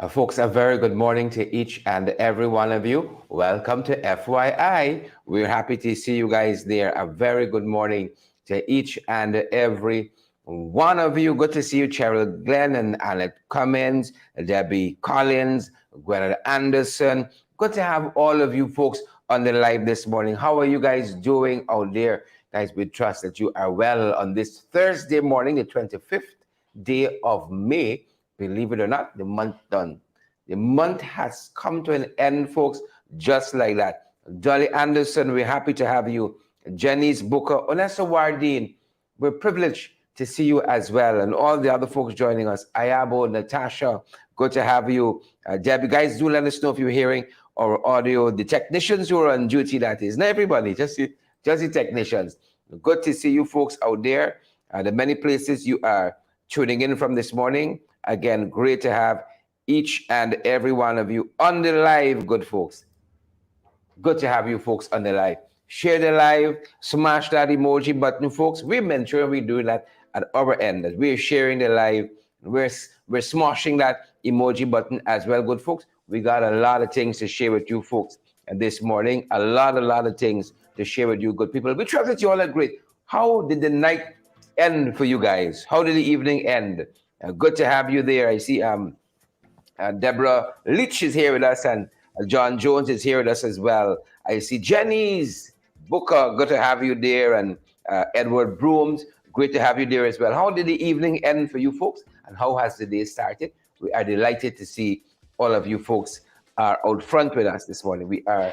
Folks, a very good morning to each and every one of you. Welcome to FYI. We're happy to see you guys there. A very good morning to each and every one of you. Good to see you, Cheryl Glenn and Annette Cummins, Debbie Collins, Gwyneth Anderson. Good to have all of you folks on the live this morning. How are you guys doing out there? Guys, we trust that you are well on this Thursday morning, the 25th day of May. Believe it or not, the month done. The month has come to an end, folks, just like that. Dolly Anderson, we're happy to have you. Janice Booker, Onessa Wardine, we're privileged to see you as well. And all the other folks joining us. Ayabo, Natasha, good to have you. Debbie, guys, do let us know if you're hearing our audio. The technicians who are on duty, that is. Not everybody, just the technicians. Good to see you folks out there. The many places you are tuning in from this morning. Again, great to have each and every one of you on the live, good folks. Good to have you folks on the live. Share the live, smash that emoji button, folks. We make sure we do that at our end, that we're sharing the live. We're smashing that emoji button as well, good folks. We got a lot of things to share with you folks this morning. A lot of things to share with you, good people. We trust that you all are great. How did the night end for you guys? How did the evening end? Good to have you there. I see Deborah Leach is here with us, and John Jones is here with us as well. I see Jenny's Booker, good to have you there, and Edward Brooms, great to have you there as well. How did the evening end for you folks, and how has the day started? We are delighted to see all of you folks are out front with us this morning. We are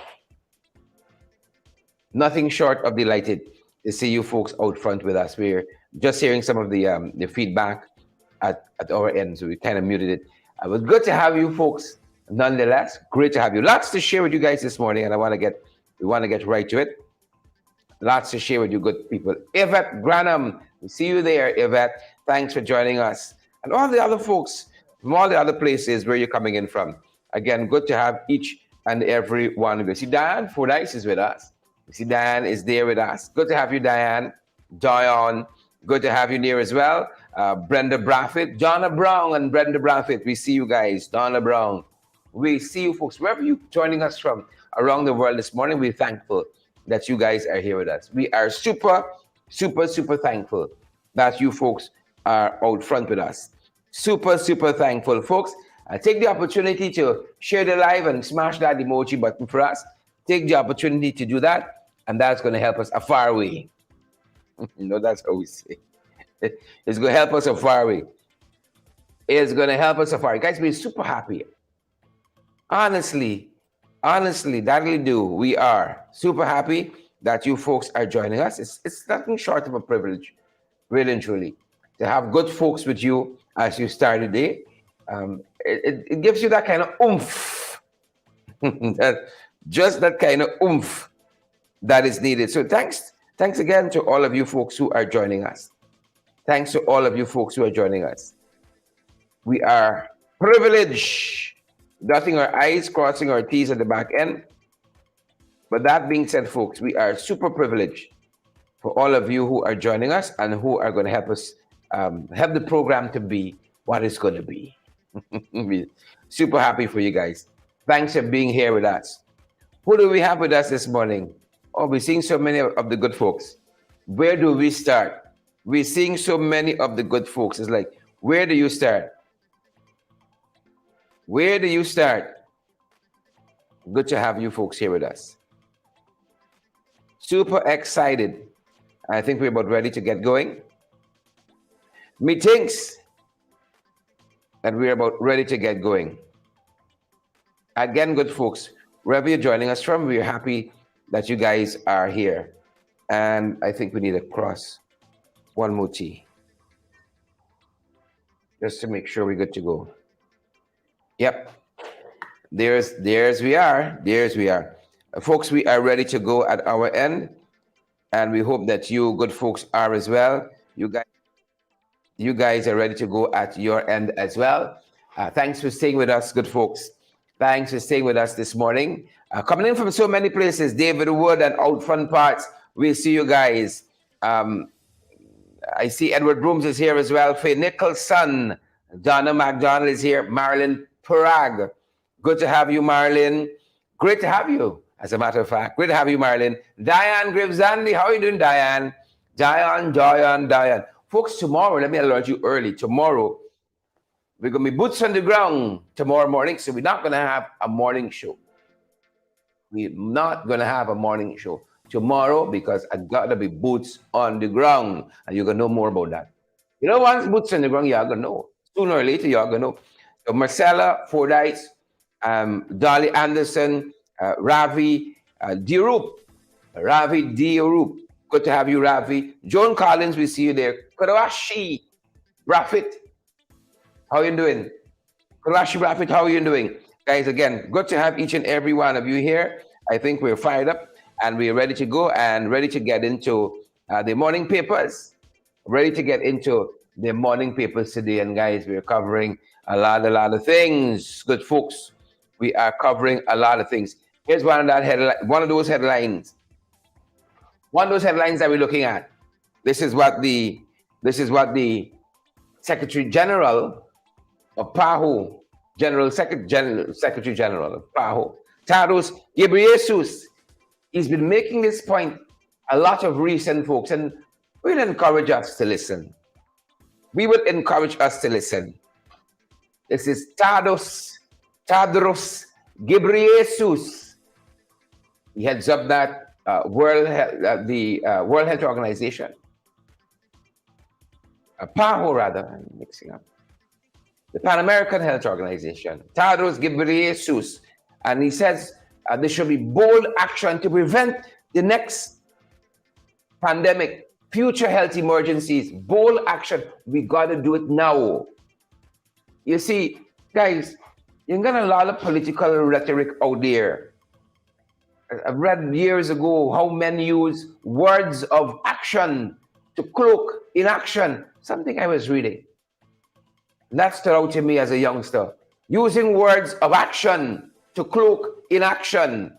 nothing short of delighted to see you folks out front with us. We're just hearing some of the feedback at our end, so we kind of muted it. It was good to have you folks nonetheless. Great to have you. Lots to share with you guys this morning, and we want to get right to it. Lots to share with you, good people. Yvette Granham, we see you there, Yvette. Thanks for joining us. And all the other folks from all the other places where you're coming in from. Again, good to have each and every one of you. See, Diane Fordyce is with us. You see, Diane is there with us. Good to have you, Diane. Dion, good to have you near as well. Brenda Braffett, Donna Brown and Brenda Braffett, we see you guys. Donna Brown, we see you folks. Wherever you're joining us from around the world this morning, we're thankful that you guys are here with us. We are super thankful that you folks are out front with us. Super thankful, folks. Take the opportunity to share the live and smash that emoji button for us. Take the opportunity to do that, and that's going to help us a far way. That's how we say. It's going to help us a far way. It's going to help us a far way. Guys, we're super happy. Honestly, that we do. We are super happy that you folks are joining us. It's nothing short of a privilege, really and truly, to have good folks with you as you start the day. It gives you that kind of oomph, just that kind of oomph that is needed. So thanks again to all of you folks who are joining us. Thanks to all of you folks who are joining us. We are privileged, dotting our I's, crossing our T's at the back end. But that being said, folks, we are super privileged for all of you who are joining us and who are going to help us have the program to be what it's going to be. We're super happy for you guys. Thanks for being here with us. Who do we have with us this morning? Oh, we're seeing so many of the good folks. Where do we start? We're seeing so many of the good folks. It's like, where do you start? Where do you start? Good to have you folks here with us. Super excited. I think we're about ready to get going. Methinks that we're about ready to get going. Again, good folks, wherever you're joining us from, we're happy that you guys are here. And I think we need to cross one more T, just to make sure we're good to go. Yep, there's we are. Folks, we are ready to go at our end, and we hope that you good folks are as well. You guys are ready to go at your end as well. Thanks for staying with us, good folks. Thanks for staying with us this morning. Coming in from so many places, David Wood and Out Front Parts, we see you guys. I see Edward Brooms is here as well. Faye Nicholson, Donna McDonald is here. Marilyn Parag. Good to have you, Marilyn. Great to have you, as a matter of fact. Great to have you, Marilyn. Diane Gravesandi, how are you doing, Diane? Diane. Folks, tomorrow, let me alert you early. Tomorrow, we're going to be boots on the ground tomorrow morning, so we're not going to have a morning show. We're not going to have a morning show tomorrow because I got to be boots on the ground, and you're going to know more about that. You know, once boots on the ground, you're going to know. Sooner or later, you're going to know. So Marcella Fordyce, Dolly Anderson, Ravi Dirup. Ravi Dirup. Good to have you, Ravi. Joan Collins, we see you there. Karawashi Rafit, how are you doing? Karawashi Rafit, how are you doing? Guys, again, good to have each and every one of you here. I think we're fired up and we're ready to go and ready to get into the morning papers. Ready to get into the morning papers today. And guys, we're covering a lot of things. Good folks, we are covering a lot of things. Here's one of those headlines. One of those headlines that we're looking at. This is what the Secretary General of PAHO, Secretary General of PAHO, Tadros Ghebreyesus, he's been making this point a lot of recent, folks, and we'll encourage us to listen. We will encourage us to listen. This is Tadros Ghebreyesus. He heads up that World Health Organization. PAHO, rather, I'm mixing up. The Pan American Health Organization, Tadros Ghebreyesus, and he says there should be bold action to prevent the next pandemic, future health emergencies. Bold action. We got to do it now. You see, guys, you got a lot of political rhetoric out there. I've read years ago how men use words of action to cloak inaction. Something I was reading. That stood out to me as a youngster. Using words of action to cloak inaction.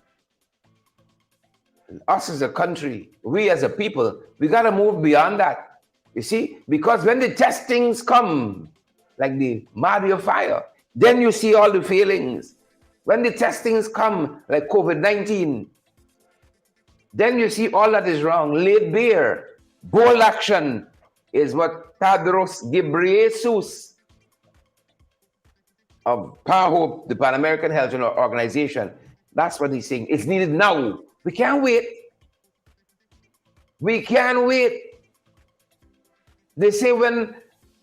Us as a country, we as a people, we got to move beyond that. You see? Because when the testings come, like the Mario fire, then you see all the failings. When the testings come, like COVID-19, then you see all that is wrong, laid bare. Bold action is what Tadros Ghebreyesus of PAHO, the Pan American Health Organization, that's what he's saying. It's needed now. We can't wait. We can't wait. They say when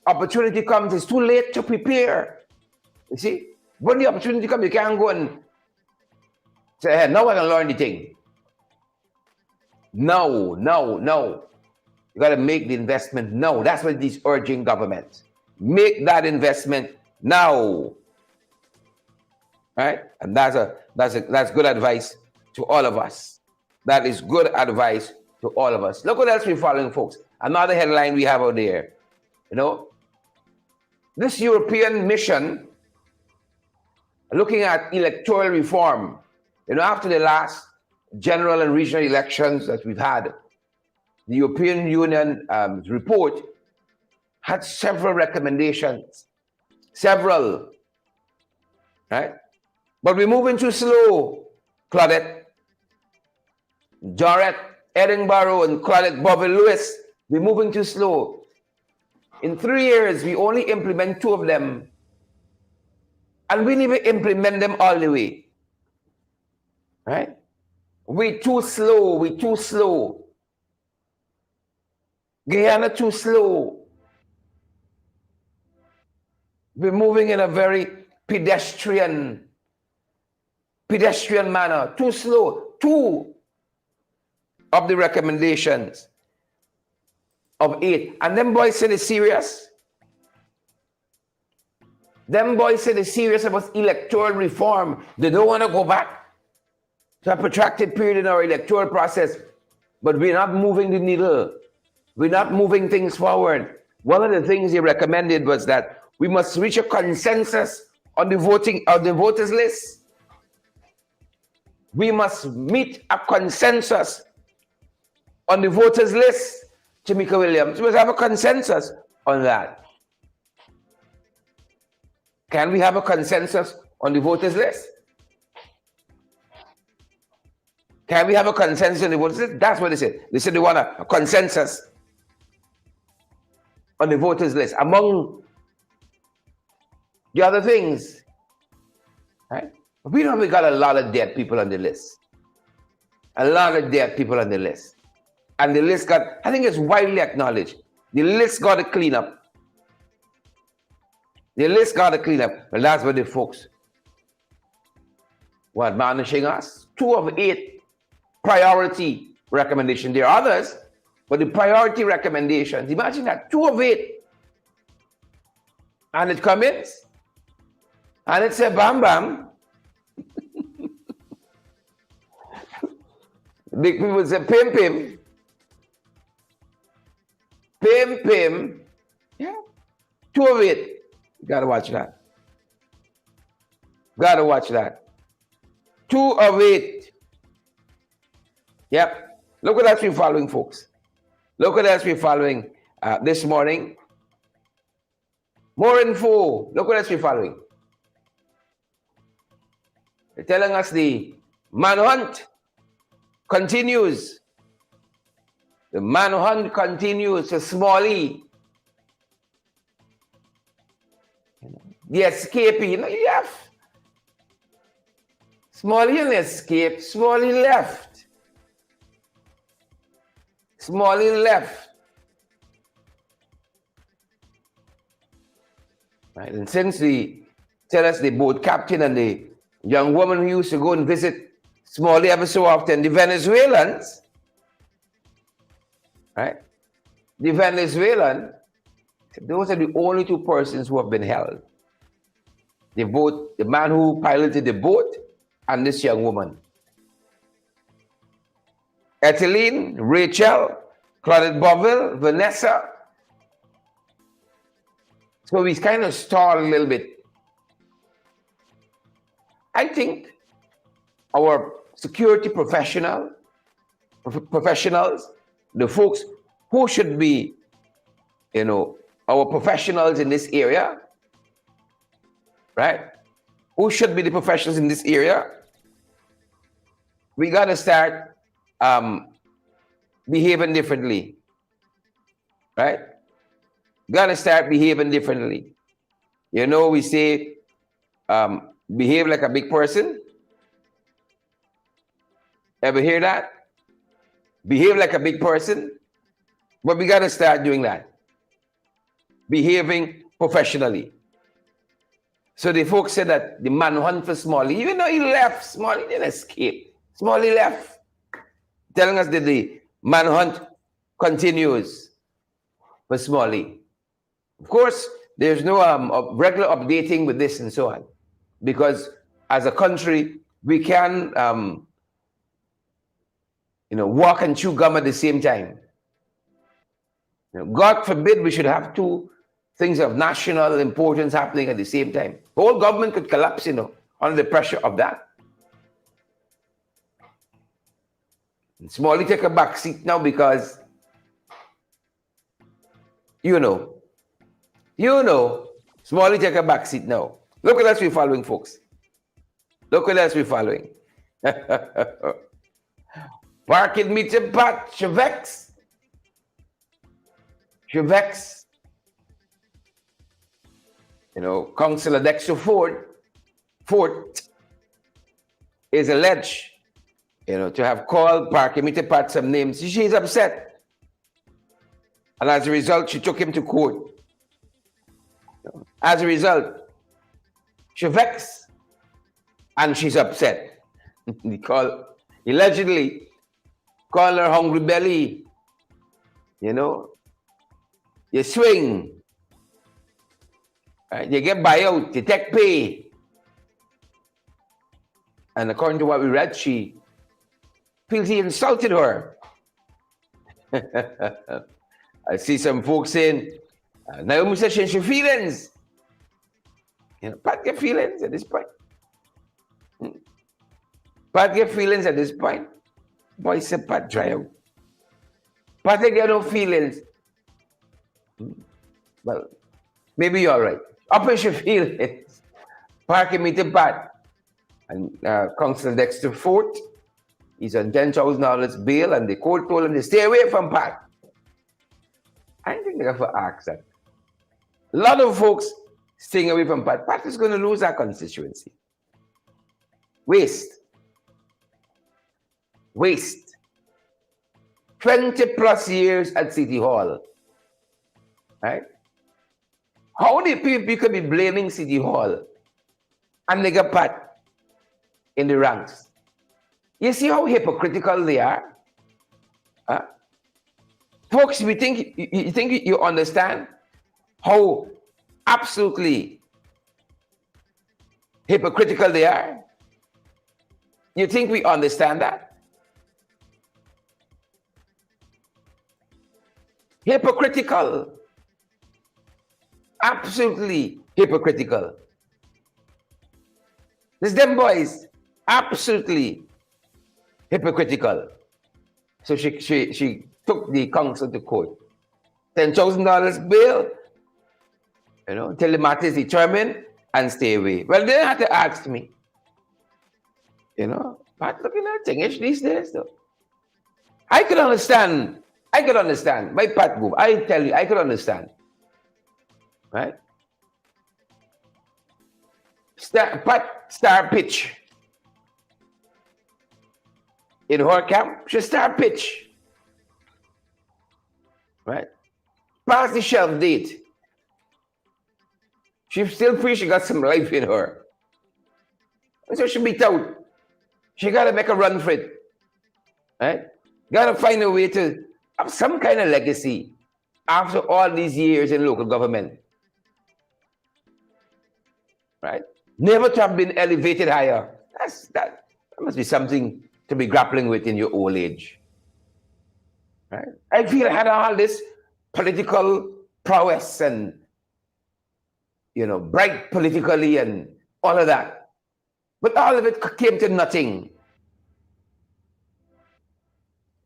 opportunity comes, it's too late to prepare. You see? When the opportunity comes, you can't go and say, hey, now I can learn the thing. No. You got to make the investment now. That's what he's urging government. Make that investment now. Right? And that's good advice to all of us. That is good advice to all of us. Look what else we're following, folks. Another headline we have out there. You know, this European mission looking at electoral reform. You know, after the last general and regional elections that we've had, the European Union report had several recommendations. Several. Right? But we're moving too slow, Claudette. Jarrett, Edinburgh, and Claudette Bobby Lewis, we're moving too slow. In 3 years, we only implement 2 of them. And we need to implement them all the way. Right? We're too slow. Guyana too slow. We're moving in a very pedestrian manner. Too slow. 2 of the recommendations of 8. And them boys said it's serious. Them boys said it's serious about electoral reform. They don't want to go back to a protracted period in our electoral process. But we're not moving the needle. We're not moving things forward. One of the things they recommended was that we must reach a consensus on the voters list. We must meet a consensus on the voters list. Jamaica Williams, we must have a consensus on that. Can we have a consensus on the voters list? Can we have a consensus on the voters list? That's what they said. They said they want a consensus on the voters list among the other things. Right? We got a lot of dead people on the list. A lot of dead people on the list. And the list got, I think it's widely acknowledged, the list got to clean up. The list got to clean up. Well, that's what the folks were admonishing us. 2 of 8 priority recommendations. There are others, but the priority recommendations, imagine that, 2 of 8. And it comes, and it said, bam, bam. Big people say, pim, pim. Pim, pim. Yeah. 2 of 8. You gotta watch that. Gotta watch that. 2 of 8. Yep. Look what else we're following, folks. Look what else we're following this morning. More info. Look what else we're following. They're telling us the manhunt continues. The manhunt continues for Smalley. The escapee, he left. Smalley didn't escape. Smalley left. Smalley left. Right? And since they tell us the boat captain and the young woman who used to go and visit Smalley ever so often, the Venezuelans, right? The Venezuelan, those are the only 2 persons who have been held. The boat, the man who piloted the boat, and this young woman. Ethylene, Rachel, Claudette Boville, Vanessa. So we kind of stalled a little bit. I think our security professionals, the folks who should be, our professionals in this area, right? Who should be the professionals in this area? We got to start behaving differently, right? Got to start behaving differently. We say, behave like a big person. Ever hear that? Behave like a big person. But we got to start doing that. Behaving professionally. So the folks said that the manhunt for Smalley, even though he left, Smalley didn't escape. Smalley left. Telling us that the manhunt continues for Smalley. Of course, there's no regular updating with this and so on. Because as a country, we can walk and chew gum at the same time. God forbid we should have 2 things of national importance happening at the same time. The whole government could collapse, under the pressure of that. And Smalley take a back seat now because, Smalley take a back seat now. Look what else we're following, folks. Look what else we're following. Parking meter pat, Chevex. Councillor Dexter Fort is alleged, to have called Parking meter pat some names. She's upset. And as a result, she took him to court. As a result, she vexed and she's upset. Allegedly call her hungry belly. You swing. Right? You get buyout, you take pay. And according to what we read, she feels he insulted her. I see some folks saying, Naomi says she has feelings. Pat get feelings at this point. Pat get feelings at this point. Boy said Pat dry out. Pat get no feelings. Well, maybe you're right. Up in Sheffield, parking meter Pat. And Council Dexter Fort, he's on $10,000 bail, and the court told him to stay away from Pat. I think they have to ask that. A lot of folks staying away from Pat. Pat is going to lose that constituency. Waste. 20 plus years at City Hall. Right? How many people could be blaming City Hall and they get Pat in the ranks? You see how hypocritical they are? Huh? Folks, you think you understand how absolutely hypocritical they are? You think we understand that? Hypocritical. Absolutely hypocritical. This them boys, absolutely hypocritical. So she took the council to court. $10,000 bail, till the matter is determined and stay away. Well, they had to ask me. Pat looking at thingish these days though. I could understand. My Pat move. I tell you, I could understand. Right? Pat star pitch. In her camp, she star pitch. Right? Past the shelf date. She's still free, she got some life in her. And so she beat out. She gotta make a run for it. Right? Gotta find a way to have some kind of legacy after all these years in local government. Right? Never to have been elevated higher. That must be something to be grappling with in your old age. Right? I feel I had all this political prowess and, bright politically and all of that. But all of it came to nothing.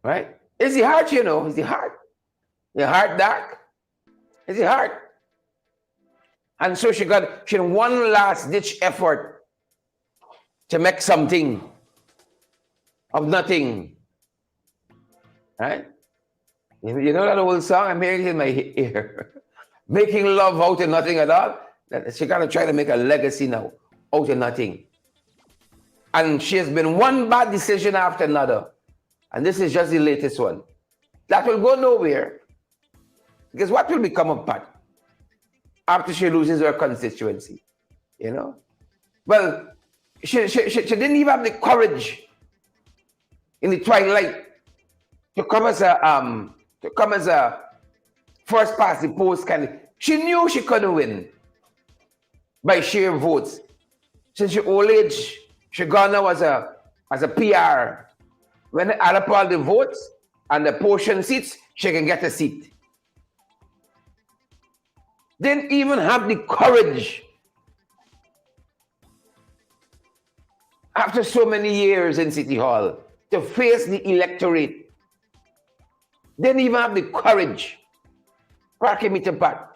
Right? It's the heart, it's the heart. Your heart dark. It's the heart. And so she had one last ditch effort to make something of nothing. Right? You know that old song? I'm hearing it in my ear. Making love out of nothing at all. She gonna try to make a legacy now out of nothing. And she has been one bad decision after another. And this is just the latest one. That will go nowhere. Because what will become of Pat after she loses her constituency? Well, she didn't even have the courage in the twilight to come as a first past the post candidate. She knew she couldn't win by sheer votes. Since her old age, she gone now as a PR. When they add up all the votes and the portion seats, she can get a seat. Didn't even have the courage after so many years in City Hall to face the electorate. Didn't even have the courage. Parking meter Pat.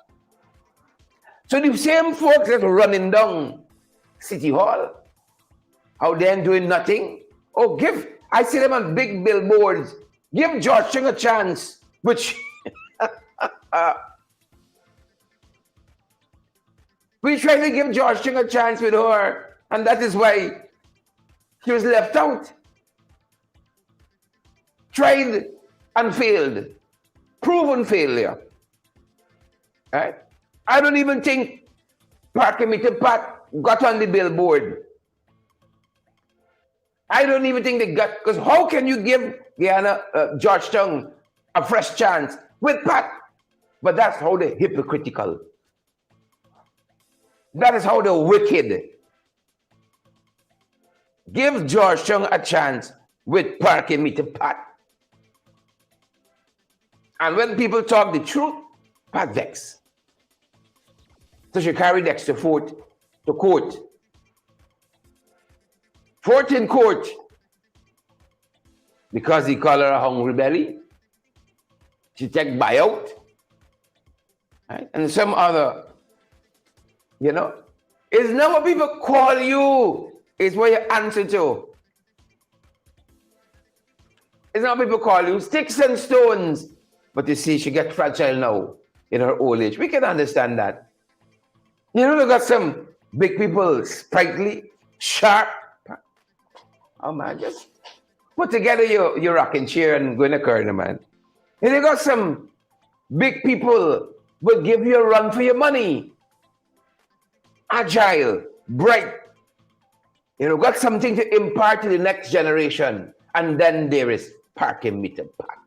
So the same folks that were running down City Hall, out there doing nothing. I see them on big billboards. Give George Chung a chance, which we tried to give George Chung a chance with her, and that is why she was left out. Tried and failed. Proven failure. Right? I don't even think Parking Meter Pat got on the billboard. I don't even think they got, because how can you give George Chung a fresh chance with Pat? But that's how they're hypocritical. That is how they're wicked. Give George Chung a chance with Parking Meter Pat. And when people talk the truth, Pat vex. So she carried Dexter Fort to court. Fort in court because he called her a hungry belly. She take buyout. Right? And some other You know, it's not what people call you, it's what you answer to. It's not what people call you, sticks and stones. But you see, she gets fragile now in her old age. We can understand that. You know, we got some big people, sprightly, sharp. Oh man, just put together your rocking chair and go in a corner, man. And you got some big people will give you a run for your money. Agile, bright. You know, got something to impart to the next generation. And then there is parking meter pack.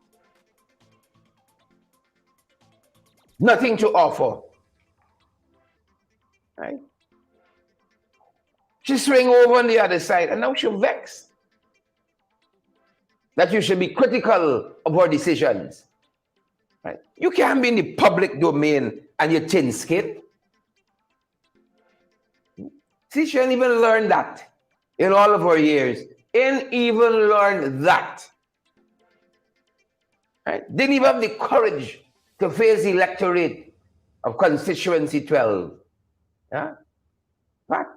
Nothing to offer. Right? She swing over on the other side and now she's vexed that you should be critical of her decisions. Right? You can't be in the public domain and you're thin-skinned. See, she didn't even learn that in all of her years. Didn't even learn that. Right? Didn't even have the courage to face the electorate of constituency 12. Yeah? But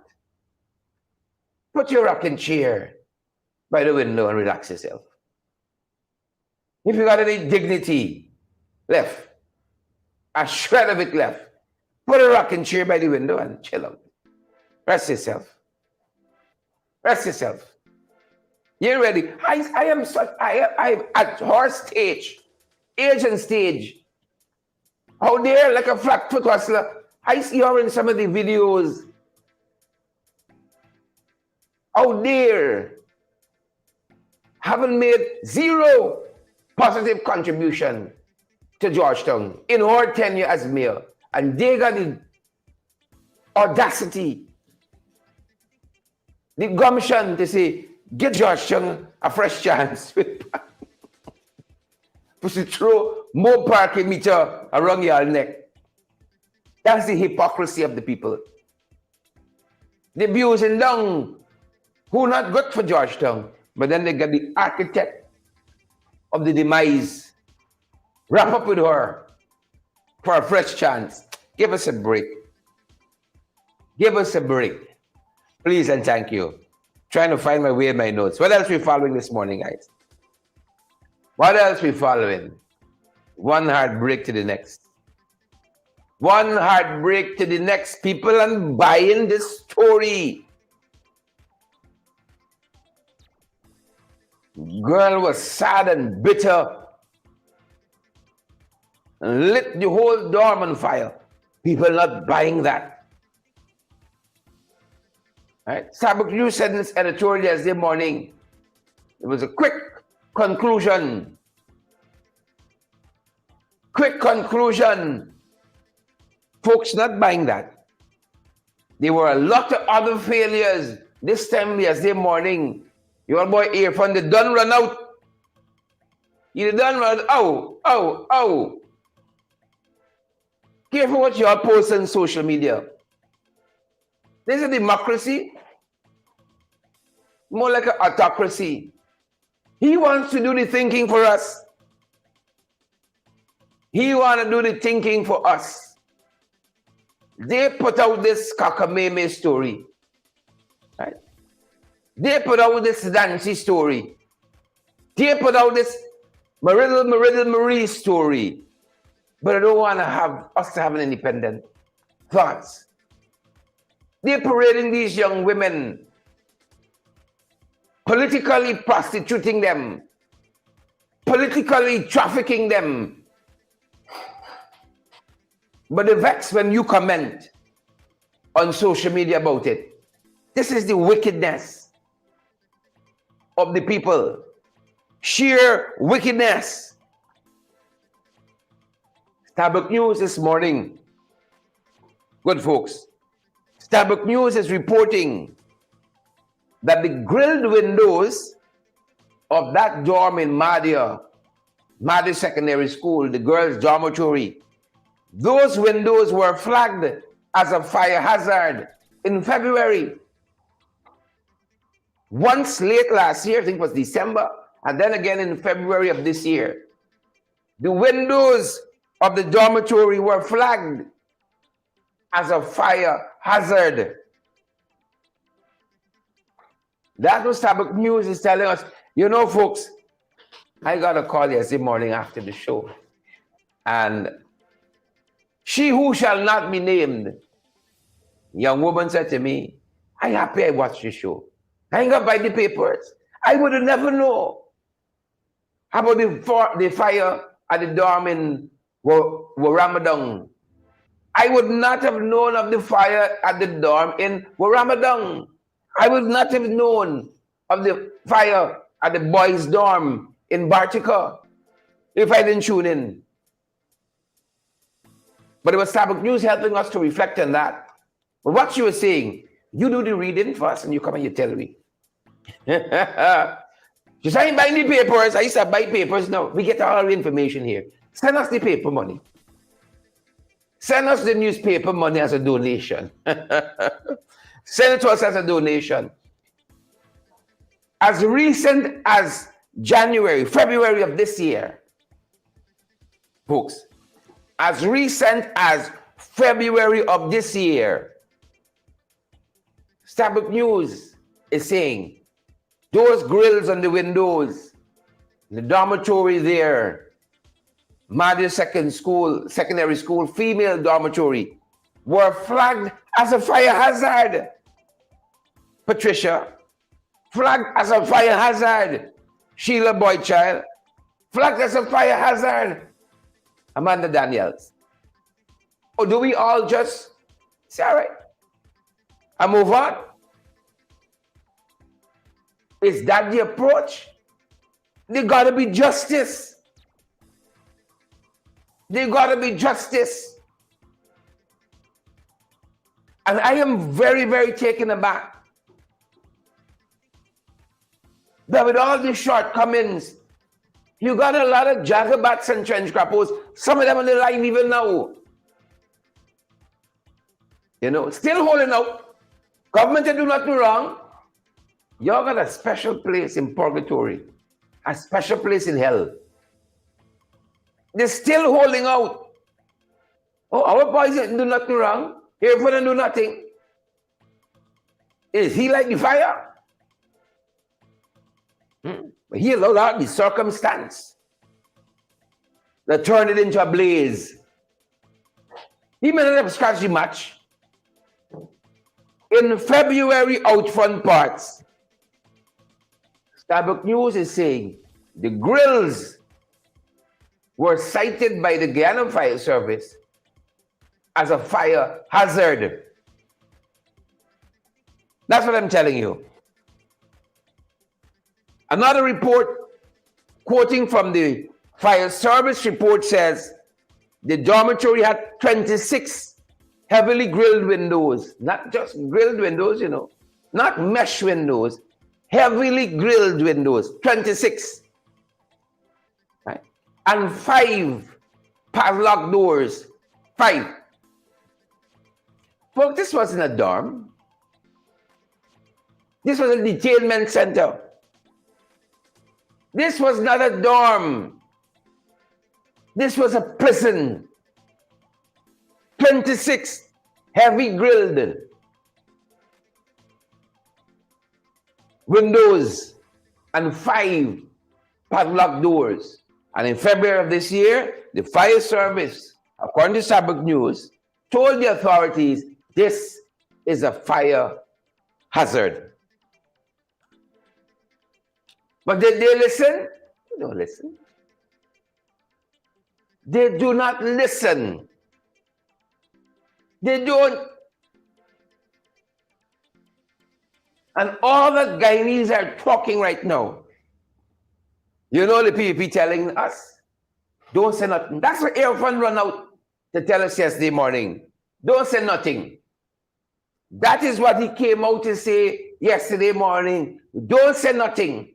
put your rocking chair by the window and relax yourself. If you got any dignity left, a shred of it left, put a rocking chair by the window and chill out. Rest yourself. Rest yourself. You're ready. I am at her stage, age and stage. Out there like a flat foot hustler. I see her in some of the videos. Out there, haven't made zero positive contribution to Georgetown in her tenure as mayor. And they got the audacity, the gumption to say, get Georgetown a fresh chance. To throw more parking meter around your neck. That's the hypocrisy of the people. They're abusing down who not good for Georgetown, but then they got the architect of the demise. Wrap up with her for a fresh chance. Give us a break. Give us a break. Please and thank you. Trying to find my way in my notes. What else are we following this morning, guys? What else are we following? One heartbreak to the next. One heartbreak to the next. People are buying this story. Girl was sad and bitter. And lit the whole dorm on fire. People not buying that. Right? Starbucks News said in its editorial yesterday morning, it was a quick conclusion. Quick conclusion. Folks not buying that. There were a lot of other failures this time yesterday morning. Your boy Earphone, they done run out. You done run out. Oh. Careful what you all post on social media. This is a democracy. More like an autocracy. He wants to do the thinking for us. He wants to do the thinking for us. They put out this cockamamie story. Right? They put out this Nancy story. They put out this Mariddle Marie story. But I don't want to have us to have an independent thoughts. They're parading these young women, politically prostituting them, politically trafficking them. But the vex when you comment on social media about it. This is the wickedness of the people. Sheer wickedness. Starbucks News this morning. Good folks. Starbucks News is reporting that the grilled windows of that dorm in Madhya Secondary School, the girls' dormitory, those windows were flagged as a fire hazard in February. Once late last year, I think it was December, and then again in February of this year. The windows of the dormitory were flagged as a fire hazard. That's what Starbucks News is telling us. You know, folks, I got a call yesterday morning after the show. And she who shall not be named, young woman said to me, I'm happy I watched the show. I ain't got by the papers. I would have never known. How about the fire at the dorm in Ramadan? I would not have known of the fire at the dorm in Ramadan. I would not have known of the fire at the boys' dorm in Bartica if I didn't tune in. But it was Starbucks News helping us to reflect on that. But what she was saying, you do the reading first and you come and you tell me. She said, I ain't buying the papers. I used to buy papers. No, we get all the information here. Send us the paper money. Send us the newspaper money as a donation. Send it to us as a donation. As recent as February of this year, folks, as recent as February of this year, Starbucks News is saying those grills on the windows, the dormitory there, Mother Secondary School, female dormitory, were flagged as a fire hazard. Patricia, flagged as a fire hazard. Sheila Boychild, flagged as a fire hazard. Amanda Daniels. Or do we all just say, all right, and move on? Is that the approach? There gotta be justice. There gotta be justice. And I am very, very taken aback that with all the shortcomings, you got a lot of jagabats and trench grapples, some of them on the line even now. You know, still holding out. Government do nothing wrong. Y'all got a special place in purgatory, a special place in hell. They're still holding out. Oh, our boys didn't do nothing wrong. Here for them do nothing. Is he like the fire? But he allowed out the circumstance that turned it into a blaze. He may not have scratched the match. In February, out front parts, Starbucks News is saying the grills were cited by the Guyana Fire Service as a fire hazard. That's what I'm telling you. Another report, quoting from the fire service report, says the dormitory had 26 heavily grilled windows. Not just grilled windows, you know, not mesh windows, heavily grilled windows, 26. Right? And 5 padlock doors, 5. Folks, this wasn't a dorm. This was a detainment center. This was not a dorm. This was a prison. 26 heavy grilled windows and 5 padlock doors. And in February of this year, the fire service, according to Starbucks News, told the authorities this is a fire hazard. But did they listen? They don't listen. They do not listen. They don't. And all the Guyanese are talking right now. You know the PPP telling us, don't say nothing. That's what Airfund run out to tell us yesterday morning. Don't say nothing. That is what he came out to say yesterday morning. Don't say nothing.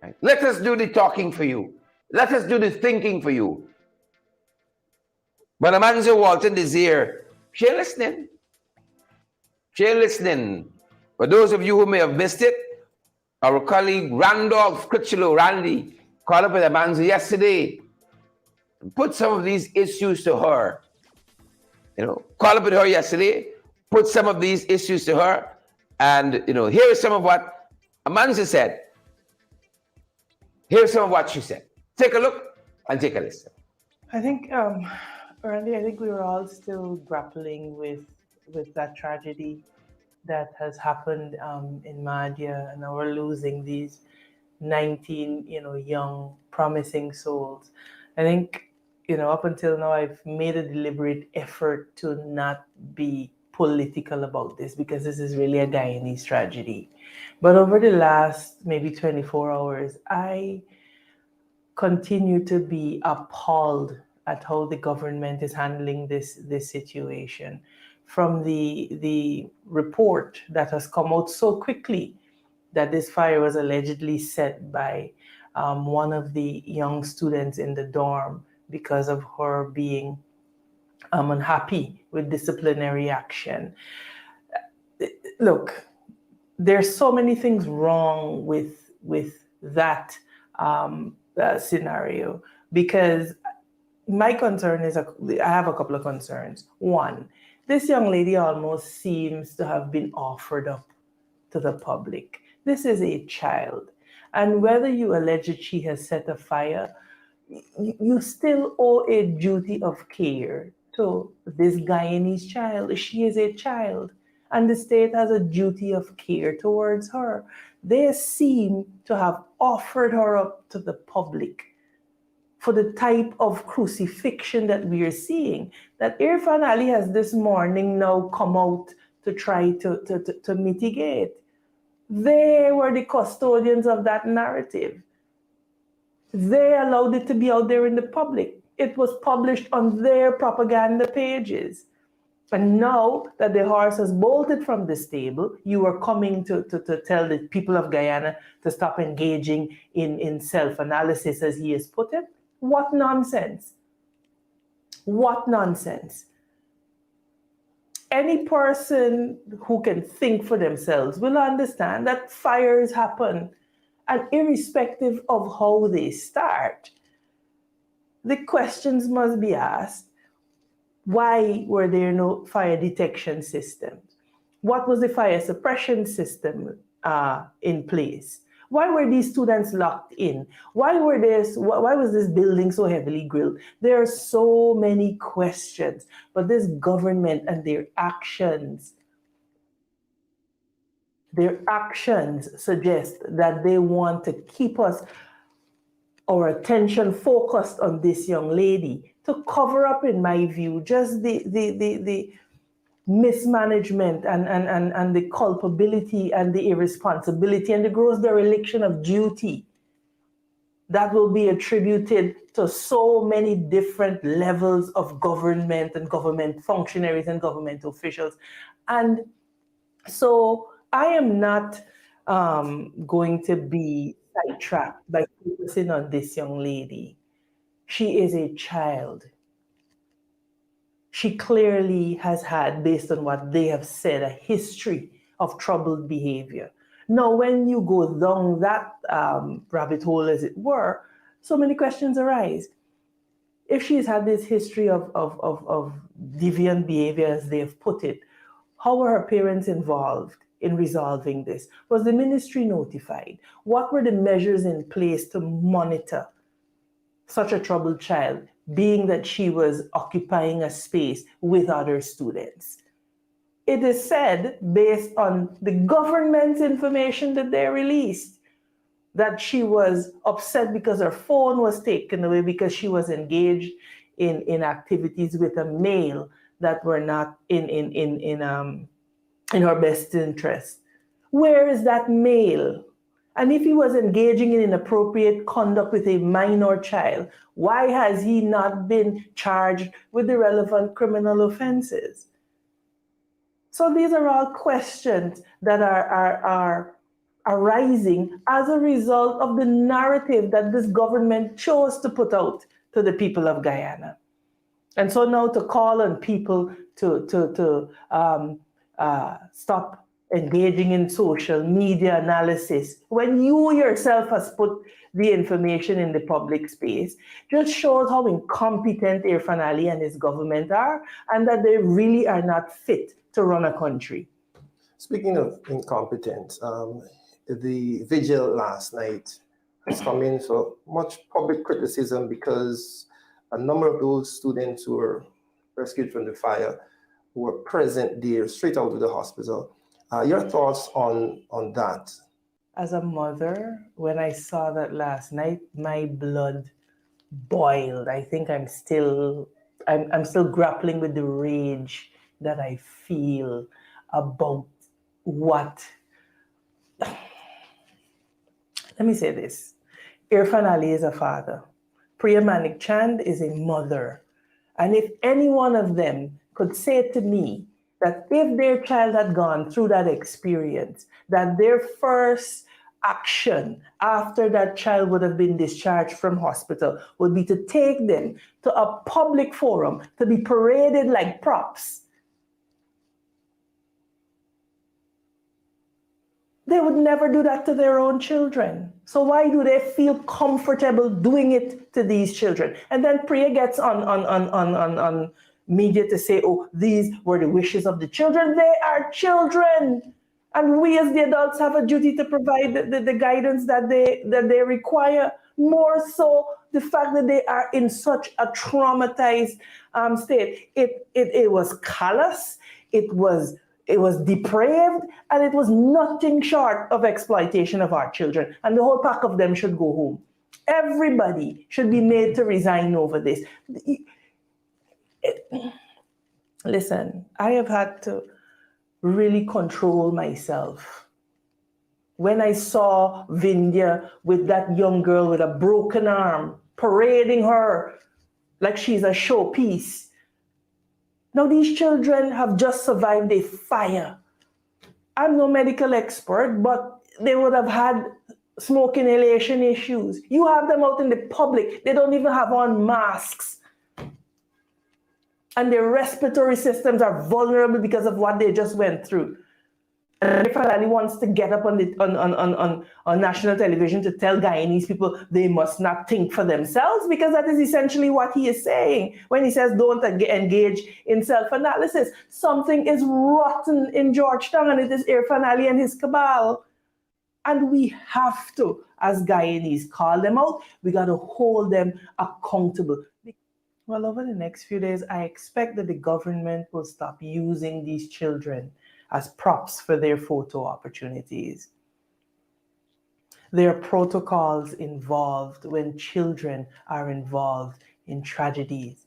Right. Let us do the talking for you. Let us do the thinking for you. But Amanzo Walton is here. She listening. She listening. For those of you who may have missed it, our colleague Randolph Critchlow, Randy, called up with Amanzo yesterday put some of these issues to her. Call up with her yesterday, put some of these issues to her, and here is some of what Amanda said. Here's some of what she said. Take a look and take a listen. I think, Randy, I think we were all still grappling with that tragedy that has happened in Madhya, and now we're losing these 19, young, promising souls. I think, up until now, I've made a deliberate effort to not be political about this because this is really a Guyanese tragedy. But over the last maybe 24 hours, I continue to be appalled at how the government is handling this situation. From the report that has come out so quickly that this fire was allegedly set by one of the young students in the dorm because of her being unhappy with disciplinary action. Look, there's so many things wrong with that scenario, because my concern is I have a couple of concerns. One, this young lady almost seems to have been offered up to the public. This is a child, and whether you allege that she has set a fire, you still owe a duty of care to this Guyanese child. She is a child, and the state has a duty of care towards her. They seem to have offered her up to the public for the type of crucifixion that we are seeing, that Irfan Ali has this morning now come out to try to mitigate. They were the custodians of that narrative. They allowed it to be out there in the public. It was published on their propaganda pages. And now that the horse has bolted from the stable, you are coming to tell the people of Guyana to stop engaging in self-analysis, as he has put it. What nonsense. What nonsense. Any person who can think for themselves will understand that fires happen, and irrespective of how they start, the questions must be asked. Why were there no fire detection systems? What was the fire suppression system in place? Why were these students locked in? Why was this building so heavily grilled? There are so many questions, but this government and their actions suggest that they want to keep our attention focused on this young lady, to cover up, in my view, just the mismanagement and the culpability and the irresponsibility and the gross dereliction of duty that will be attributed to so many different levels of government and government functionaries and government officials. And so I am not going to be sidetracked by focusing on this young lady. She is a child. She clearly has had, based on what they have said, a history of troubled behavior. Now, when you go down that rabbit hole, as it were, so many questions arise. If she's had this history of deviant behavior, as they have put it, how were her parents involved in resolving this? Was the ministry notified? What were the measures in place to monitor such a troubled child, being that she was occupying a space with other students? It is said, based on the government's information that they released, that she was upset because her phone was taken away because she was engaged in activities with a male that were not in her best interest. Where is that male? And if he was engaging in inappropriate conduct with a minor child, why has he not been charged with the relevant criminal offenses? So these are all questions that are arising as a result of the narrative that this government chose to put out to the people of Guyana. And so now to call on people to stop engaging in social media analysis, when you yourself has put the information in the public space, just shows how incompetent Irfan Ali and his government are, and that they really are not fit to run a country. Speaking of incompetence, the vigil last night has come in for much public criticism because a number of those students who were rescued from the fire were present there straight out of the hospital. Your thoughts on that? As a mother, when I saw that last night, my blood boiled. I think I'm still grappling with the rage that I feel about what. Let me say this. Irfan Ali is a father. Priya Manik Chand is a mother. And if any one of them could say to me that if their child had gone through that experience, that their first action after that child would have been discharged from hospital would be to take them to a public forum to be paraded like props, they would never do that to their own children. So why do they feel comfortable doing it to these children? And then Priya gets on media to say, oh, these were the wishes of the children. They are children. And we as the adults have a duty to provide the guidance that they require. More so, the fact that they are in such a traumatized state. It was callous, it was depraved, and it was nothing short of exploitation of our children. And the whole pack of them should go home. Everybody should be made to resign over this. Listen, I have had to really control myself. When I saw Vindhya with that young girl with a broken arm, parading her like she's a showpiece. Now these children have just survived a fire. I'm no medical expert, but they would have had smoke inhalation issues. You have them out in the public, they don't even have on masks. And their respiratory systems are vulnerable because of what they just went through. And if Ali wants to get up on national television to tell Guyanese people they must not think for themselves, because that is essentially what he is saying when he says don't engage in self-analysis. Something is rotten in Georgetown, and it is Irfan Ali and his cabal. And we have to, as Guyanese, call them out. We got to hold them accountable. Well, over the next few days, I expect that the government will stop using these children as props for their photo opportunities. There are protocols involved when children are involved in tragedies.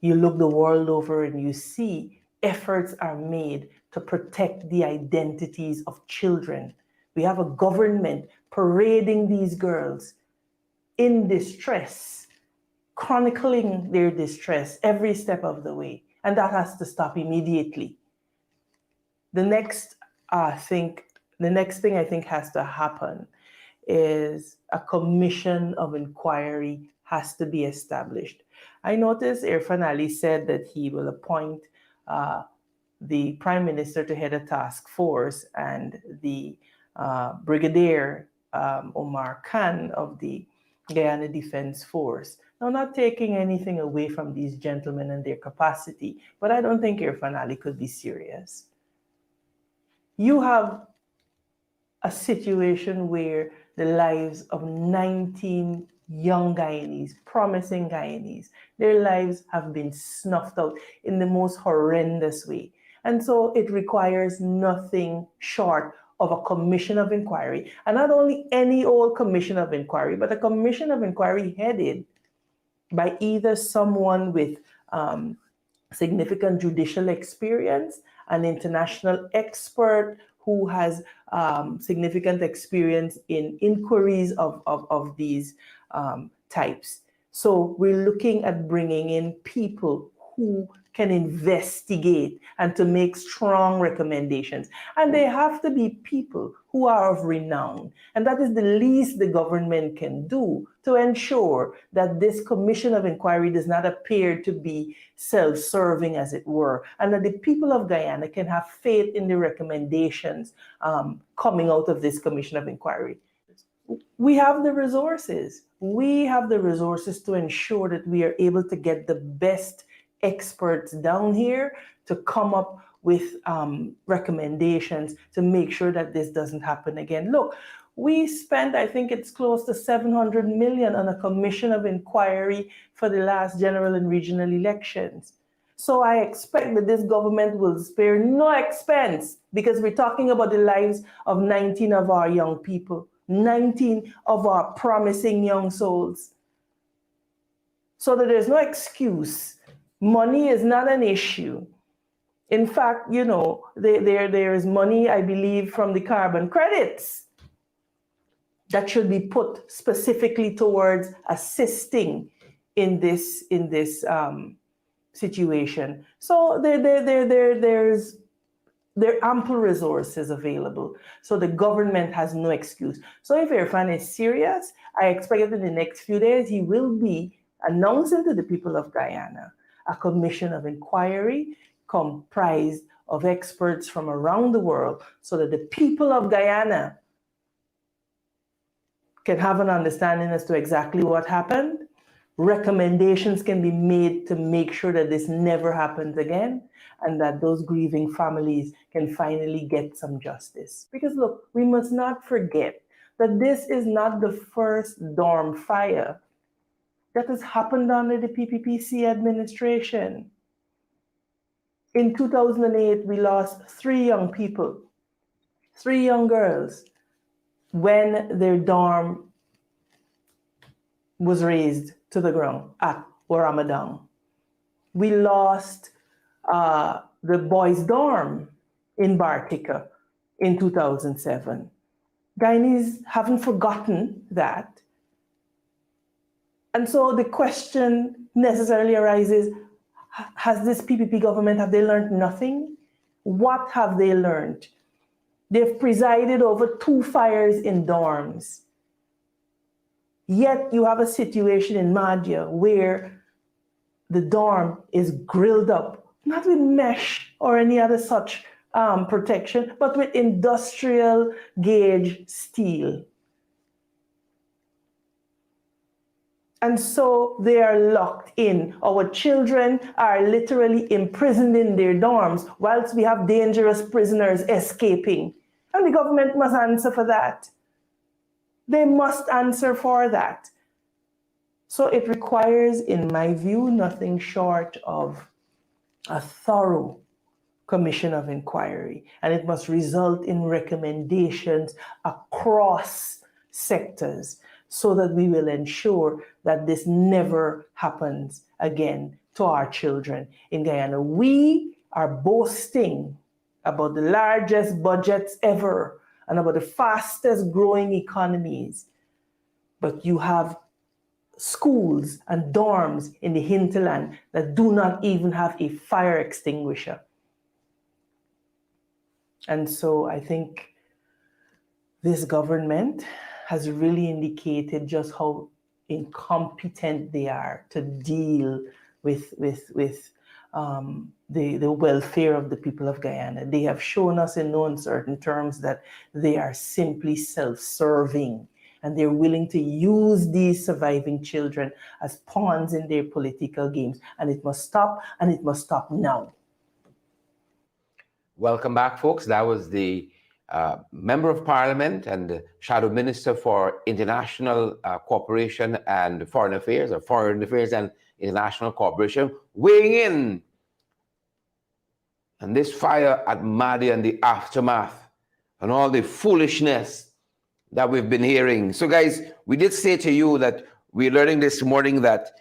You look the world over and you see efforts are made to protect the identities of children. We have a government parading these girls in distress, chronicling their distress every step of the way. And that has to stop immediately. The next thing I think has to happen is a commission of inquiry has to be established. I noticed Irfan Ali said that he will appoint the Prime Minister to head a task force, and the Brigadier Omar Khan of the Guyana Defense Force. Now, not taking anything away from these gentlemen and their capacity, but I don't think Irfan Ali could be serious. You have a situation where the lives of 19 young Guyanese, promising Guyanese, their lives have been snuffed out in the most horrendous way. And so it requires nothing short of a commission of inquiry. And not only any old commission of inquiry, but a commission of inquiry headed by either someone with significant judicial experience, an international expert who has significant experience in inquiries of these types. So we're looking at bringing in people who can investigate and to make strong recommendations. And they have to be people who are of renown. And that is the least the government can do to ensure that this commission of inquiry does not appear to be self-serving, as it were, and that the people of Guyana can have faith in the recommendations coming out of this commission of inquiry. We have the resources. We have the resources to ensure that we are able to get the best experts down here to come up with recommendations to make sure that this doesn't happen again. Look, we spent, I think it's close to 700 million on a commission of inquiry for the last general and regional elections. So I expect that this government will spare no expense, because we're talking about the lives of 19 of our young people, 19 of our promising young souls. So that there's no excuse. Money is not an issue. In fact, you know, there is money, I believe, from the carbon credits that should be put specifically towards assisting in this situation. So there are ample resources available. So the government has no excuse. So if Irfan is serious, I expect that in the next few days, he will be announcing to the people of Guyana a commission of inquiry comprised of experts from around the world, so that the people of Guyana can have an understanding as to exactly what happened. Recommendations can be made to make sure that this never happens again, and that those grieving families can finally get some justice. Because look, we must not forget that this is not the first dorm fire that has happened under the PPPC administration. In 2008, we lost 3 young people, 3 young girls, when their dorm was razed to the ground at Waramadang. We lost the boys' dorm in Bartica in 2007. Guyanese haven't forgotten that. And so the question necessarily arises, has this PPP government, have they learned nothing? What have they learned? They've presided over 2 fires in dorms. Yet you have a situation in Madhya where the dorm is grilled up, not with mesh or any other such protection, but with industrial gauge steel. And so they are locked in. Our children are literally imprisoned in their dorms, whilst we have dangerous prisoners escaping. And the government must answer for that. They must answer for that. So it requires, in my view, nothing short of a thorough commission of inquiry. And it must result in recommendations across sectors, so that we will ensure that this never happens again to our children in Guyana. We are boasting about the largest budgets ever and about the fastest growing economies. But you have schools and dorms in the hinterland that do not even have a fire extinguisher. And so I think this government has really indicated just how incompetent they are to deal with the welfare of the people of Guyana. They have shown us in no uncertain terms that they are simply self-serving, and they're willing to use these surviving children as pawns in their political games. And it must stop, and it must stop now. Welcome back, folks. That was the Member of Parliament and the Shadow Minister for International Cooperation and Foreign Affairs, or Foreign Affairs and International Cooperation, weighing in on this fire at Madi and the aftermath and all the foolishness that we've been hearing. So guys, we did say to you that we're learning this morning that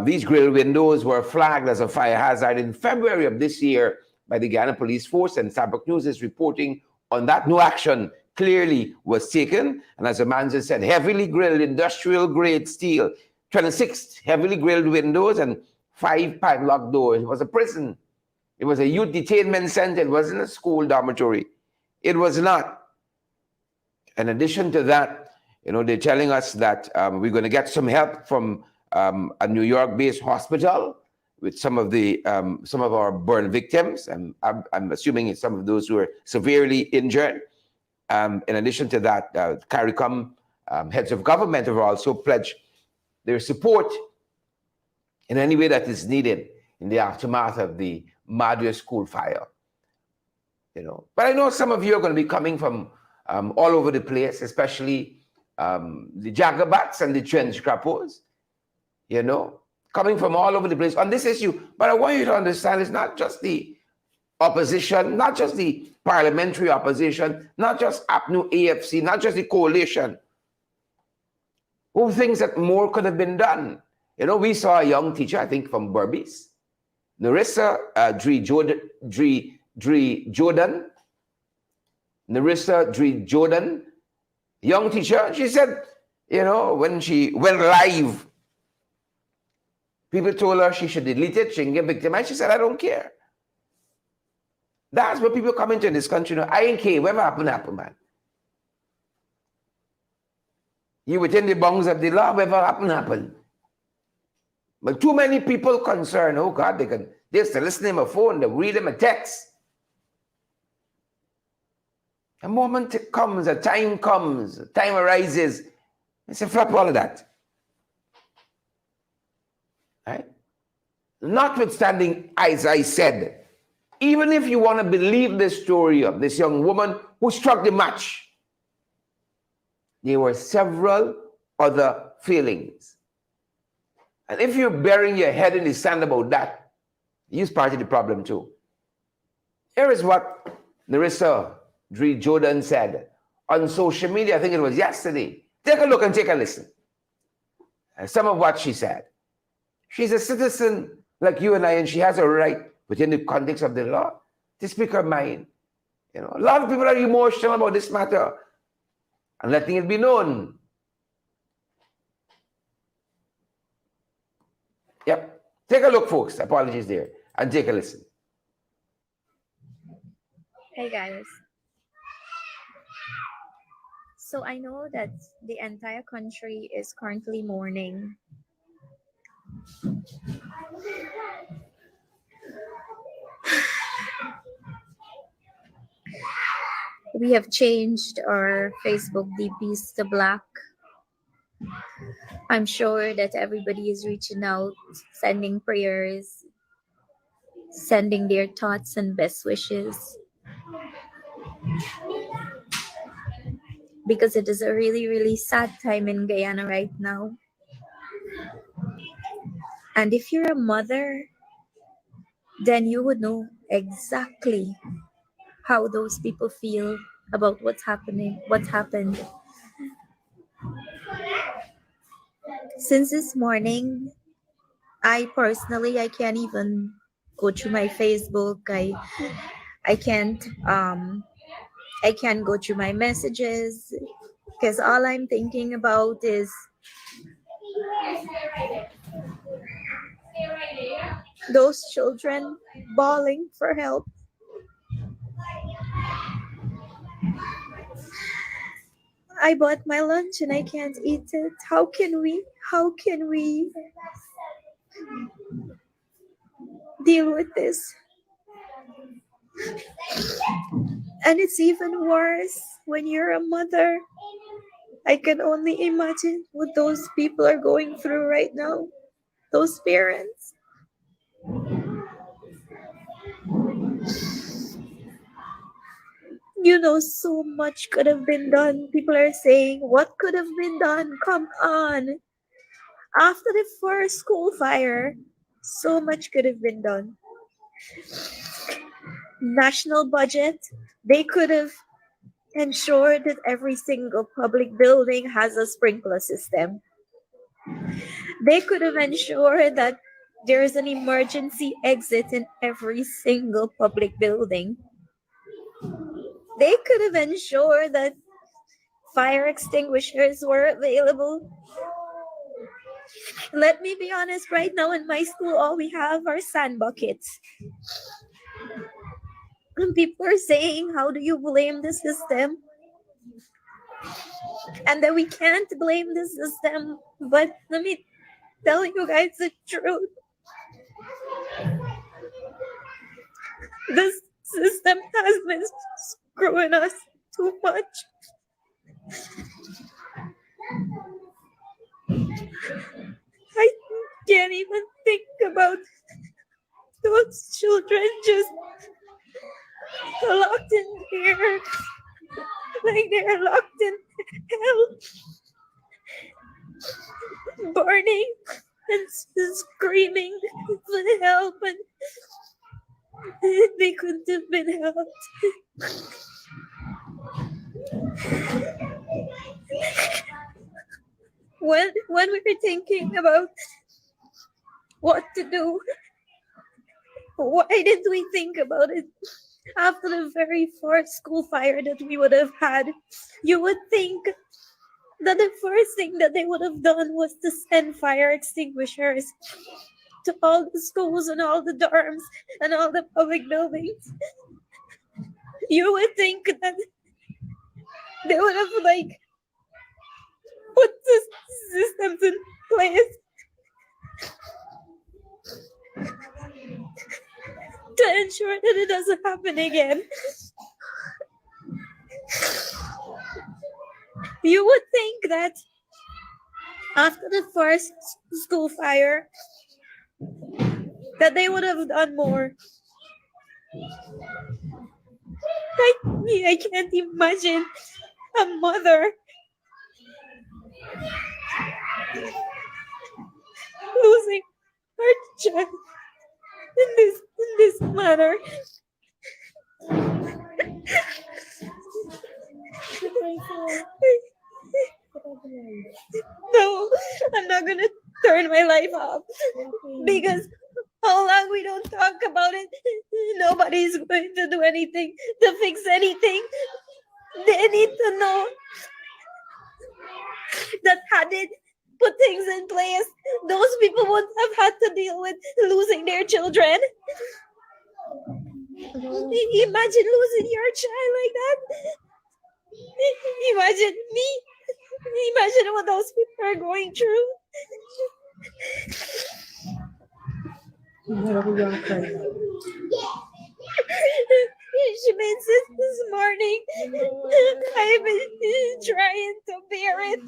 these grill windows were flagged as a fire hazard in February of this year by the Guyana Police Force, and Sabak News is reporting on that. No action clearly was taken. And as Amanda said, heavily grilled industrial grade steel, 26 heavily grilled windows and 5 padlocked doors. It was a prison. It was a youth detainment center. It wasn't a school dormitory. It was not. In addition to that, they're telling us that we're going to get some help from a New York-based hospital with some of our burn victims. And I'm assuming it's some of those who are severely injured. In addition to that, CARICOM heads of government have also pledged their support in any way that is needed in the aftermath of the Madria school fire. But I know some of you are going to be coming from all over the place, especially the Jagabats and the trench crappers, coming from all over the place on this issue. But I want you to understand it's not just the opposition, not just the parliamentary opposition, not just APNU AFC, not just the coalition, who thinks that more could have been done. We saw a young teacher, I think from Berbice, Narissa Narissa Jordan, young teacher. She said, when she went live, people told her she should delete it, she can get victimized. She said, I don't care. That's what people come into this country. I ain't care. Whatever happen, man. You within the bounds of the law, whatever happen. But too many people concerned, oh God, they still listen to my phone, they read them a text. A moment comes, a time arises. I say, flap all of that. Right? Notwithstanding, as I said, even if you want to believe the story of this young woman who struck the match, there were several other feelings. And if you're burying your head in the sand about that, you're part of the problem too. Here is what Narissa Jordan said on social media. I think it was yesterday. Take a look and take a listen. And some of what she said. She's a citizen like you and I, and she has a right within the context of the law to speak her mind. A lot of people are emotional about this matter and letting it be known. Yep. Take a look, folks. Apologies there. And take a listen. Hey, guys. So I know that the entire country is currently mourning. We have changed our Facebook DPs to black. I'm sure that everybody is reaching out, sending prayers, sending their thoughts and best wishes. Because it is a really, really sad time in Guyana right now. And if you're a mother, then you would know exactly how those people feel about what's happened. Since this morning, I can't even go through my Facebook. I can't go through my messages because all I'm thinking about is those children bawling for help. I bought my lunch and I can't eat it. How can we deal with this? And it's even worse when you're a mother. I can only imagine what those people are going through right now. Those parents. So much could have been done. People are saying, what could have been done? Come on. After the first school fire, so much could have been done. National budget, they could have ensured that every single public building has a sprinkler system. They could have ensured that there is an emergency exit in every single public building. They could have ensured that fire extinguishers were available. Let me be honest, right now in my school, all we have are sand buckets. And people are saying, how do you blame the system? And that we can't blame the system. But let me tell you guys the truth. This system has been screwing us too much. I can't even think about those children just locked in here, like they're locked in hell, burning and screaming for help, and they couldn't have been helped. When we were thinking about what to do, why didn't we think about it after the very first school fire that we would have had? You would think that the first thing that they would have done was to send fire extinguishers to all the schools and all the dorms and all the public buildings. You would think that they would have put the systems in place to ensure that it doesn't happen again. You would think that after the first school fire, that they would have done more. I can't imagine a mother losing her child in this manner. No, I'm not gonna turn my life off because how long we don't talk about it, nobody's going to do anything to fix anything. They need to know that had it put things in place, those people wouldn't have had to deal with losing their children. Imagine losing your child like that. Imagine me. Imagine what those people are going through. She means it this morning. I've been trying to bear it,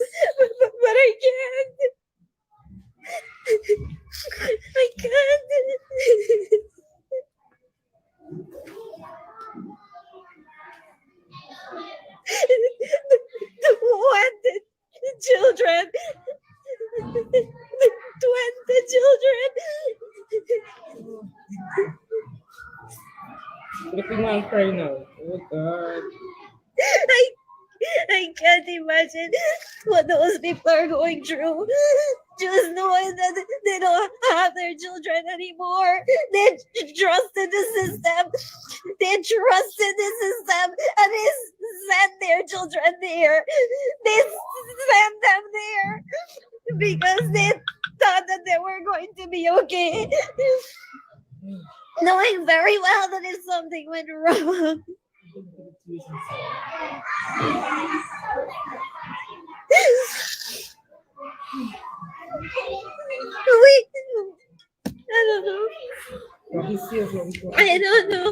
but I can't. I can't. The 20 children. 20 children. Look at my cry now. Oh God. I can't imagine what those people are going through. Just knowing that they don't have their children anymore. They trusted the system. They trusted the system and they sent their children there. They sent them there because they thought that they were going to be okay. Knowing very well that if something went wrong, I don't know. I don't know.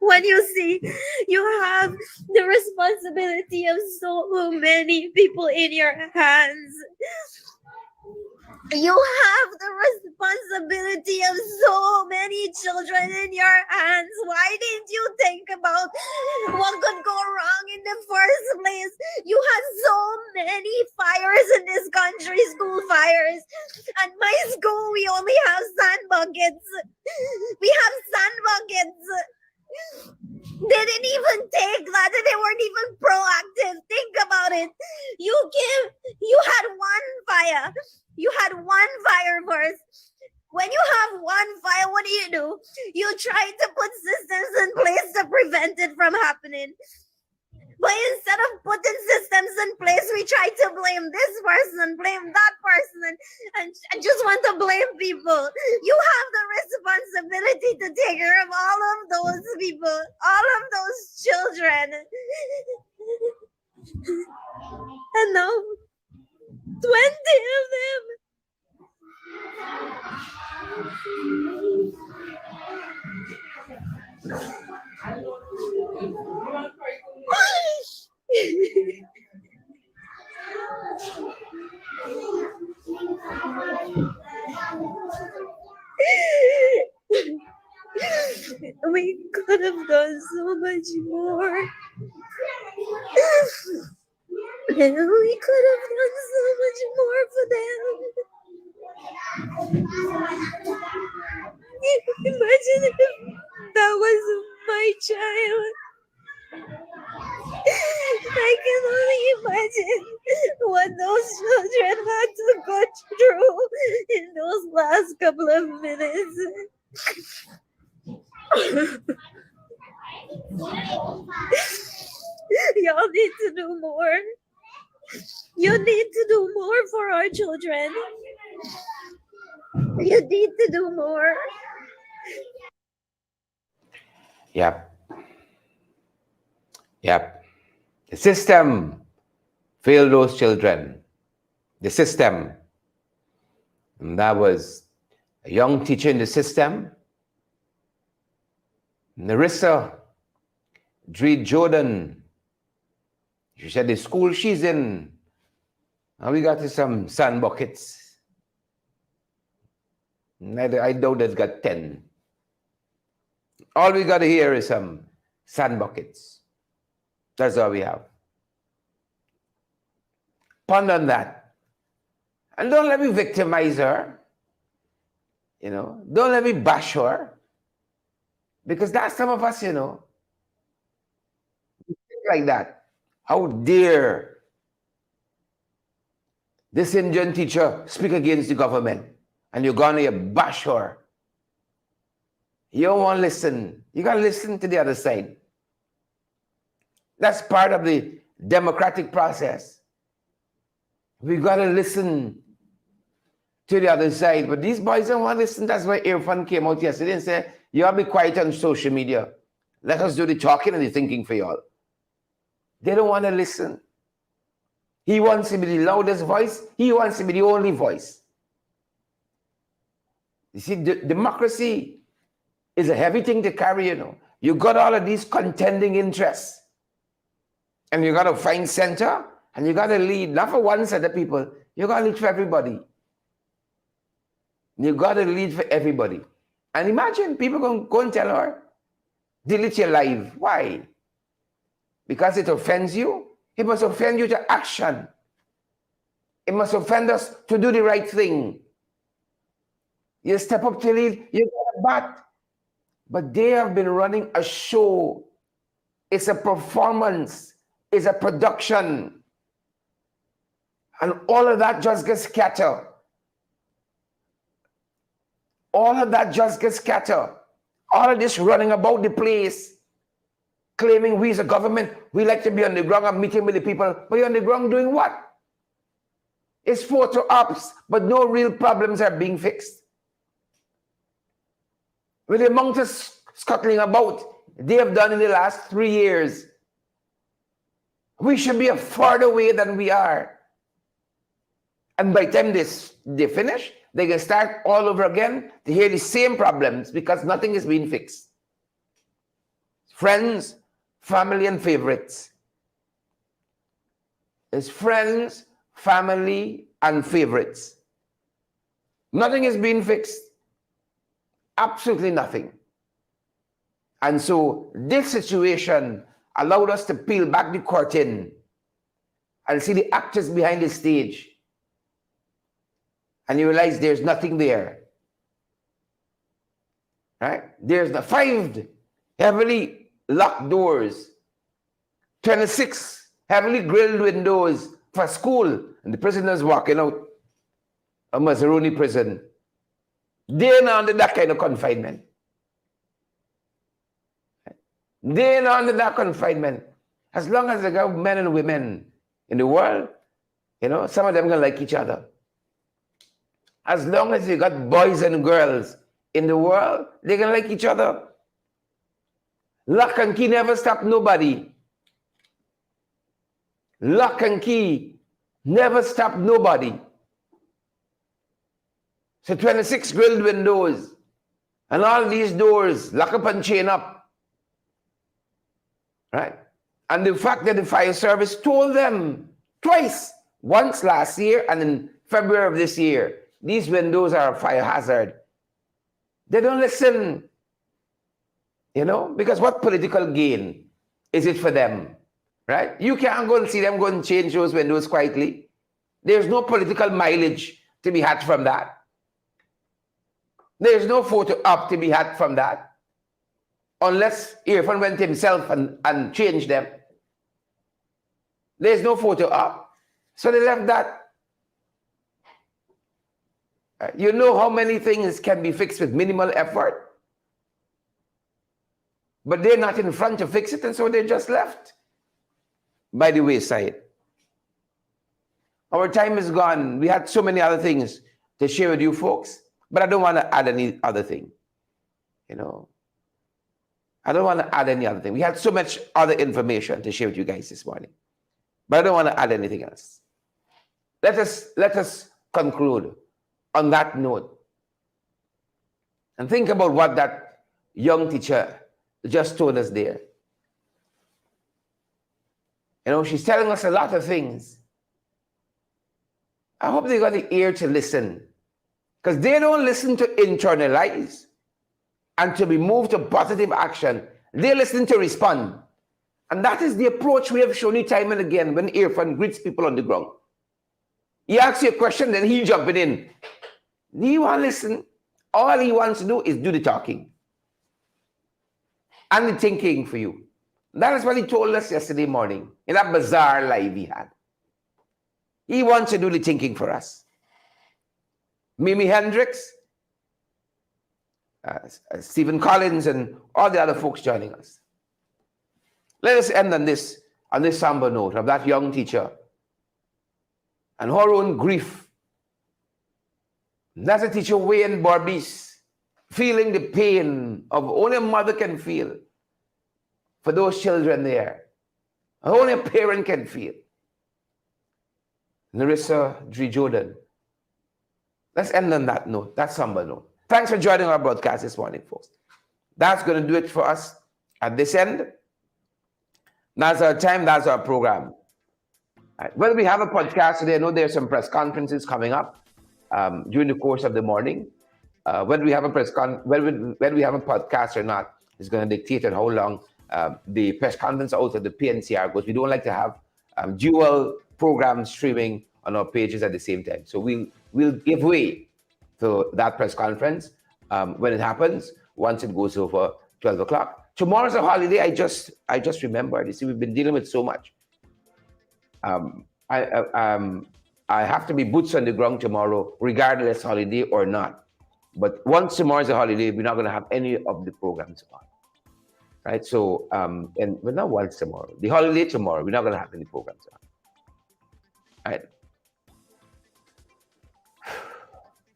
When you see you have the responsibility of so many people in your hands, you have the responsibility of so many children in your hands. Why didn't you think about what could go wrong in the first place? You had so many fires in this country, school fires. At my school, we only have sand buckets. We have sand buckets. They didn't even take that, and they weren't even proactive. Think about it. You had one fire. You had one fire first. When you have one fire, what do? You try to put systems in place to prevent it from happening. But instead of putting systems in place, we try to blame this person, blame that person, and just want to blame people. You have the responsibility to take care of all of those people, all of those children. And now 20 of them. We could have done so much more. And we could have done so much more for them. Imagine if that was my child. I can only imagine what those children had to go through in those last couple of minutes. Y'all need to do more. You need to do more for our children. You need to do more. Yep. Yep. The system failed those children. The system. And that was a young teacher in the system. Narissa Dreed Jordan. She said the school she's in. Now we got some sand buckets. I doubt it's got 10. All we got here is some sand buckets. That's all we have. Ponder on that. And don't let me victimize her. You know, don't let me bash her. Because that's some of us, you know, like that. How dare this Indian teacher speak against the government and you're going to bash her. You don't want to listen. You got to listen to the other side. That's part of the democratic process. We got to listen to the other side. But these boys don't want to listen. That's why Irfan came out yesterday and said, you all be quiet on social media. Let us do the talking and the thinking for y'all. They don't want to listen. He wants to be the loudest voice. He wants to be the only voice. You see, democracy is a heavy thing to carry, you know. You got all of these contending interests. And you got to find center, and you got to lead, not for one set of people. You got to lead for everybody. You got to lead for everybody. And imagine people go and tell her, delete your life. Why? Because it offends you? It must offend you to action. It must offend us to do the right thing. You step up to lead, you got a bat. But they have been running a show. It's a performance. It's a production. And all of that just gets scattered. All of that just gets scattered. All of this running about the place, claiming we as a government, we like to be on the ground and meeting with the people. But you're on the ground doing what? It's photo ops, but no real problems are being fixed. With the amount of scuttling about they have done in the last 3 years, we should be a farther way than we are. And by the time they finish, they can start all over again to hear the same problems because nothing is being fixed. Friends, family, and favorites. It's friends, family, and favorites. Nothing is being fixed. Absolutely nothing. And so this situation allowed us to peel back the curtain and see the actors behind the stage. And you realize there's nothing there. Right? There's the 5 heavily locked doors, 26 heavily grilled windows for school, and the prisoners walking out of Mazzaroni prison. They're not under that kind of confinement. They're not under that confinement. As long as they got men and women in the world, some of them are going to like each other. As long as you got boys and girls in the world, they're going to like each other. Lock and key never stop nobody. Lock and key never stop nobody. So 26 grilled windows and all these doors, lock up and chain up. Right? And the fact that the fire service told them twice, once last year and in February of this year, these windows are a fire hazard. They don't listen, because what political gain is it for them, right? You can't go and see them go and change those windows quietly. There's no political mileage to be had from that. There's no photo op to be had from that. Unless Irfan went himself and changed them. There's no photo op. So they left that. You know how many things can be fixed with minimal effort? But they're not in front to fix it, and so they're just left by the wayside. Our time is gone. We had so many other things to share with you folks, but I don't want to add any other thing. I don't want to add any other thing. We had so much other information to share with you guys this morning, but I don't want to add anything else. Let us conclude on that note and think about what that young teacher just told us there. She's telling us a lot of things. I hope they got the ear to listen, because they don't listen to internalize and to be moved to positive action. They listen to respond. And that is the approach we have shown you time and again when Irfan greets people on the ground. He asks you a question, then he's jumping in. He won't listen. All he wants to do is do the talking and the thinking for you. That is what he told us yesterday morning in that bizarre live he had. He wants to do the thinking for us. Mimi Hendricks, Stephen Collins, and all the other folks joining us. Let us end on this somber note of that young teacher and her own grief. That's a teacher, Wayne Barbies, feeling the pain of only a mother can feel for those children there. Only a parent can feel. Larissa Dre Jordan. Let's end on that note, that somber note. Thanks for joining our broadcast this morning, folks. That's going to do it for us at this end. That's our time, that's our program. Right. Well, we have a podcast today. I know there's some press conferences coming up during the course of the morning. Whether we have a whether we have a podcast or not is going to dictate on how long the press conference out of the PNCR goes. We don't like to have dual programs streaming on our pages at the same time. So we'll give way to that press conference when it happens, once it goes over 12 o'clock. Tomorrow's a holiday. I just remembered. You see, we've been dealing with so much. I have to be boots on the ground tomorrow, regardless holiday or not. But once tomorrow's a holiday, we're not going to have any of the programs on. Right? So, and we're not once tomorrow. The holiday tomorrow, we're not going to have any programs on. All right.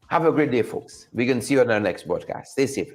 Have a great day, folks. We can see you on our next broadcast. Stay safe.